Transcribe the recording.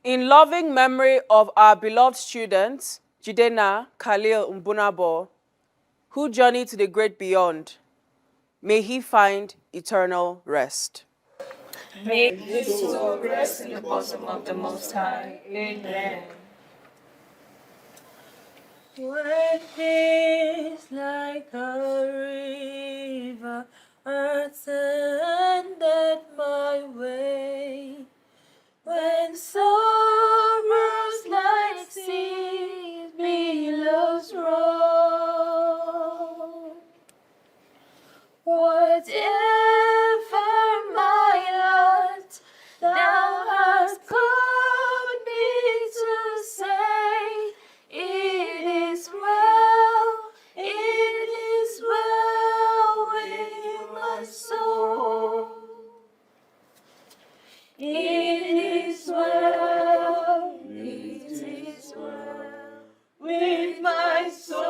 In loving memory of our beloved student, Jidena Khalil Mbunabo, who journeyed to the great beyond, may he find eternal rest. May his soul rest in the bosom of the Most High. Amen. When peace like a river ascended my way, when sorrows like sea billows roll, whatever my lot, thou hast called me to say, it is well with my soul. It is well with my soul.